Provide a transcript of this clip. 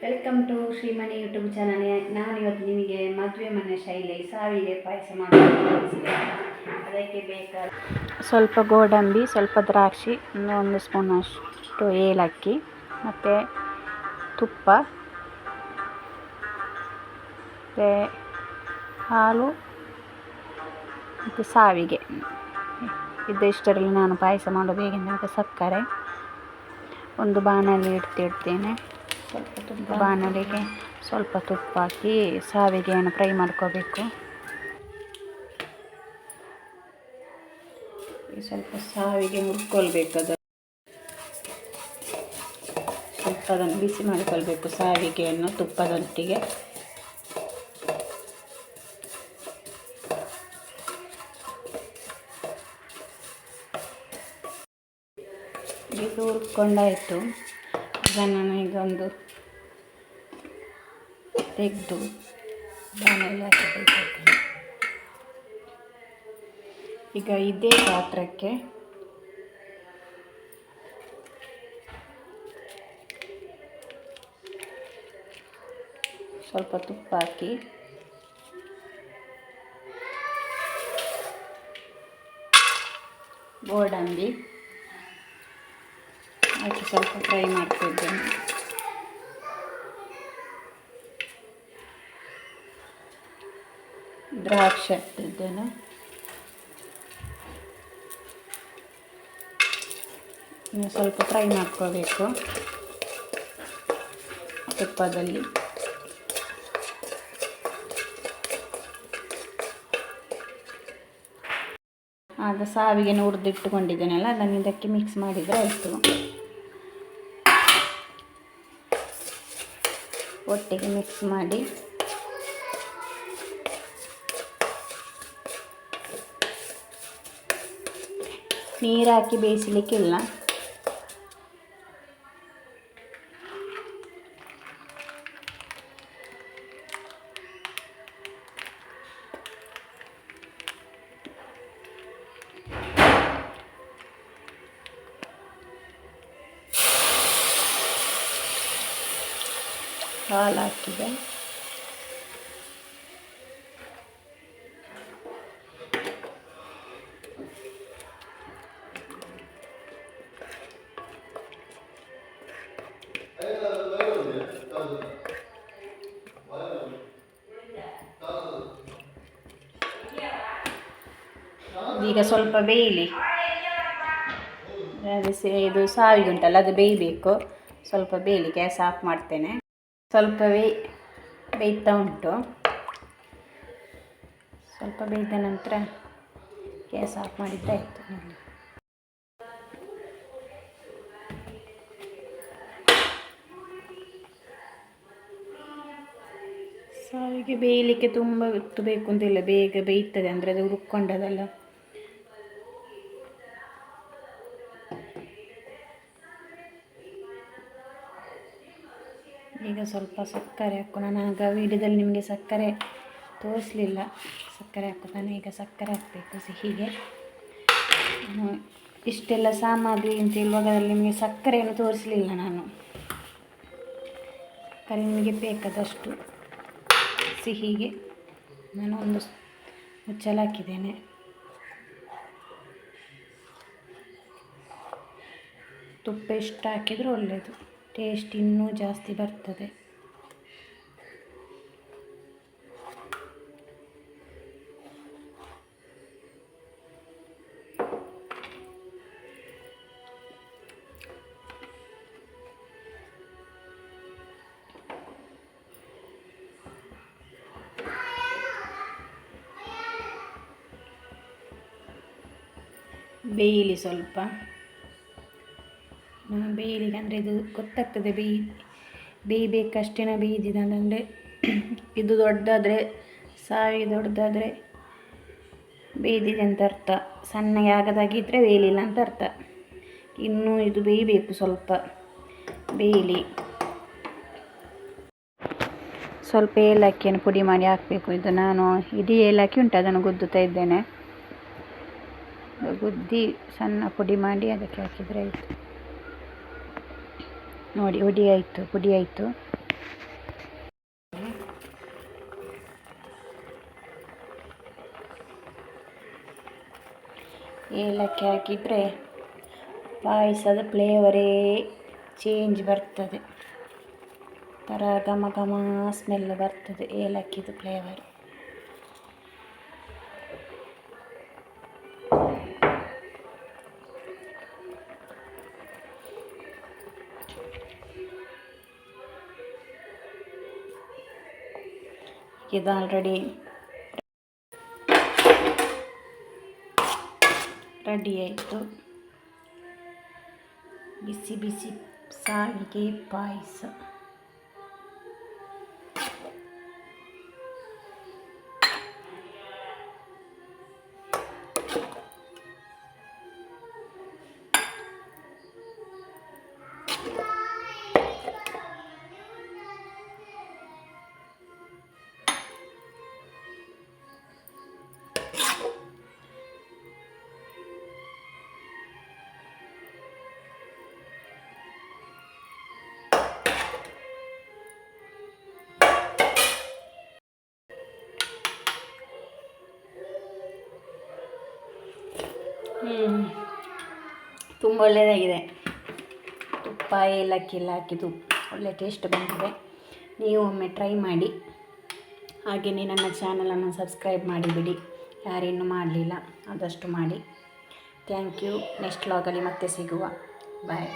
Welcome to Shrimani YouTube channel. ನಾನು ಇವತ್ತು ನಿಮಗೆ ಮದುವೆ ಮನೆ ಶೈಲಿ ಸಾವಿಗೆ ಪಾಯಸ ಮಾಡೋದು ತೋರಿಸ್ತೇನೆ. ಅದಕ್ಕೆ ಬೇಕಾದ ಸ್ವಲ್ಪ ಗೋಡಂಬಿ, ಸ್ವಲ್ಪ ದ್ರಾಕ್ಷಿ, ಒಂದು ಸ್ಪೂನಷ್ಟು ಏಲಕ್ಕಿ, ಮತ್ತು ತುಪ್ಪ, ಮತ್ತು ಹಾಲು, ಮತ್ತು ಸಾವಿಗೆ. ಇಷ್ಟರಲ್ಲಿ ನಾನು ಪಾಯಸ ಮಾಡೋದು ಹೇಗೆಂದರೆ, ಮತ್ತು ಸಕ್ಕರೆ, ಒಂದು ಬಾಣಲಿ ಇಡ್ತೇನೆ. ಬಾಣಲಿಗೆ ಸ್ವಲ್ಪ ತುಪ್ಪ ಹಾಕಿ ಸಾವಿಗೆಯನ್ನು ಫ್ರೈ ಮಾಡ್ಕೋಬೇಕು. ಸ್ವಲ್ಪ ಸಾವಿಗೆ ಹುರ್ಕೊಳ್ಬೇಕು. ಸ್ವಲ್ಪ ಅದನ್ನು ಬಿಸಿ ಮಾಡಿಕೊಳ್ಬೇಕು ಸಾವಿಗೆಯನ್ನು ತುಪ್ಪದೊಟ್ಟಿಗೆ. ಇದು ಹುರ್ಕೊಂಡಾಯಿತು. ಇದನ್ನು ಈಗ ಒಂದು ತೆಗೆದು ಬಾಣಲೆ ಹಾಕಬೇಕು. ಈಗ ಇದೇ ಪಾತ್ರಕ್ಕೆ ಸ್ವಲ್ಪ ತುಪ್ಪ ಹಾಕಿ ಗೋಡಂಬಿ ಹಾಕಿ ಸ್ವಲ್ಪ ಫ್ರೈ ಮಾಡ್ತಿದ್ದೇನೆ. ದ್ರಾಕ್ಷಿ ಹಾಕ್ತಿದ್ದೇನೆ. ಇನ್ನು ಸ್ವಲ್ಪ ಫ್ರೈ ಮಾಡ್ಕೋಬೇಕು ತುಪ್ಪದಲ್ಲಿ. ಆಗ ಸಾವಿಗೆ ಹುರಿದಿಟ್ಟುಕೊಂಡಿದ್ದೇನಲ್ಲ, ಅದನ್ನು ಇದಕ್ಕೆ ಮಿಕ್ಸ್ ಮಾಡಿದರೆ ಆಯಿತು. ಒಟ್ಟಿಗೆ ಮಿಕ್ಸ್ ಮಾಡಿ ನೀರು ಹಾಕಿ ಬೇಯಿಸಲಿಕ್ಕಿಲ್ಲ. ಹಾಲು ಹಾಕಿದೆ. ಈಗ ಸ್ವಲ್ಪ ಬೇಯಲಿ. ಇದು ಸಾವಿಗೆ ಉಂಟಲ್ಲ, ಅದು ಬೇಯಬೇಕು. ಸ್ವಲ್ಪ ಬೇಯಲಿ. ಗ್ಯಾಸ್ ಆಫ್ ಮಾಡ್ತೇನೆ. ಸ್ವಲ್ಪ ಬೇಯ್ತಾ ಉಂಟು. ಸ್ವಲ್ಪ ಬೇಯ್ದ ನಂತರ ಗ್ಯಾಸ್ ಆಫ್ ಮಾಡಿದರೆ ಆಯಿತು. ಸಾವಿಗೆ ಬೇಯಲಿಕ್ಕೆ ತುಂಬ ಹೊತ್ತು ಬೇಕು ಅಂತಿಲ್ಲ, ಬೇಗ ಬೇಯ್ತದೆ. ಅಂದರೆ ಅದು ಹುರ್ಕೊಂಡದಲ್ಲ. ಈಗ ಸ್ವಲ್ಪ ಸಕ್ಕರೆ ಹಾಕೋಣ. ನಾನು ಆಗ ವಿಡಿಯೋದಲ್ಲಿ ನಿಮಗೆ ಸಕ್ಕರೆ ತೋರಿಸಲಿಲ್ಲ. ಸಕ್ಕರೆ ಹಾಕೋತಾನೆ. ಈಗ ಸಕ್ಕರೆ ಹಾಕಬೇಕು ಸಿಹಿಗೆ. ಇಷ್ಟೆಲ್ಲ ಸಾಮಗ್ರಿ ಅಂತ ಇರುವಾಗದಲ್ಲಿ ನಿಮಗೆ ಸಕ್ಕರೆಯನ್ನು ತೋರಿಸಲಿಲ್ಲ ನಾನು. ಸಕ್ಕರೆ ನಿಮಗೆ ಬೇಕಾದಷ್ಟು ಸಿಹಿಗೆ ನಾನು ಒಂದು ಮುಚ್ಚಳ ಹಾಕಿದ್ದೇನೆ. ತುಪ್ಪ ಎಷ್ಟು ಹಾಕಿದರೂ ಒಳ್ಳೆಯದು, ಟೇಸ್ಟ್ ಇನ್ನೂ ಜಾಸ್ತಿ ಬರ್ತದೆ. ಬೇಯಲಿ ಸ್ವಲ್ಪ. ಬೇಯಲಿಕ್ಕೆ ಅಂದರೆ ಇದು ಗೊತ್ತಾಗ್ತದೆ ಬೇಯಬೇಕಷ್ಟೇ ಬೇಯ್ದಿದೆ ಅಂದರೆ. ಇದು ದೊಡ್ಡದಾದರೆ, ಸಾವಿಗೆ ದೊಡ್ಡದಾದರೆ ಬೇಯ್ದಿದೆ ಅಂತ ಅರ್ಥ. ಸಣ್ಣಗೆ ಆಗದಾಗಿದ್ದರೆ ಬೇಯಲಿಲ್ಲ ಅಂತ ಅರ್ಥ. ಇನ್ನೂ ಇದು ಬೇಯಬೇಕು, ಸ್ವಲ್ಪ ಬೇಯಲಿ. ಸ್ವಲ್ಪ ಏಲಕ್ಕಿಯನ್ನು ಪುಡಿ ಮಾಡಿ ಹಾಕಬೇಕು. ಇದು ನಾನು ಇಡೀ ಏಲಕ್ಕಿ ಉಂಟು, ಅದನ್ನು ಗುದ್ದುತ್ತಾ ಇದ್ದೇನೆ. ಗುದ್ದಿ ಸಣ್ಣ ಪುಡಿ ಮಾಡಿ ಅದಕ್ಕೆ ಹಾಕಿದರೆ ಆಯಿತು. ನೋಡಿ, ಪುಡಿ ಆಯಿತು. ಏಲಕ್ಕಿ ಹಾಕಿದರೆ ಪಾಯಸದ ಫ್ಲೇವರೇ ಚೇಂಜ್ ಬರ್ತದೆ, ಥರ ಘಮ ಘಮ ಸ್ಮೆಲ್ ಬರ್ತದೆ ಏಲಕ್ಕಿದು ಫ್ಲೇವರ್. ಇದು ಆಲ್ರೆಡಿ ರೆಡಿ ಆಯಿತು. ಬಿಸಿ ಬಿಸಿ ಶಾವಿಗೆ ಪಾಯಸ. ತುಂಬ ಒಳ್ಳೆಯದಾಗಿದೆ. ತುಪ್ಪ ಏಲಕ್ಕಿ ಎಲ್ಲ ಹಾಕಿದ್ದು ಒಳ್ಳೆ ಟೇಸ್ಟ್ ಬಂದಿದೆ. ನೀವು ಒಮ್ಮೆ ಟ್ರೈ ಮಾಡಿ. ಹಾಗೆಯೇ ನನ್ನ ಚಾನಲನ್ನು ಸಬ್ಸ್ಕ್ರೈಬ್ ಮಾಡಿಬಿಡಿ, ಯಾರಿನ್ನೂ ಮಾಡಲಿಲ್ಲ ಆದಷ್ಟು ಮಾಡಿ. Thank you. ನೆಕ್ಸ್ಟ್ ವ್ಲಾಗಲ್ಲಿ ಮತ್ತೆ ಸಿಗುವ. ಬಾಯ್.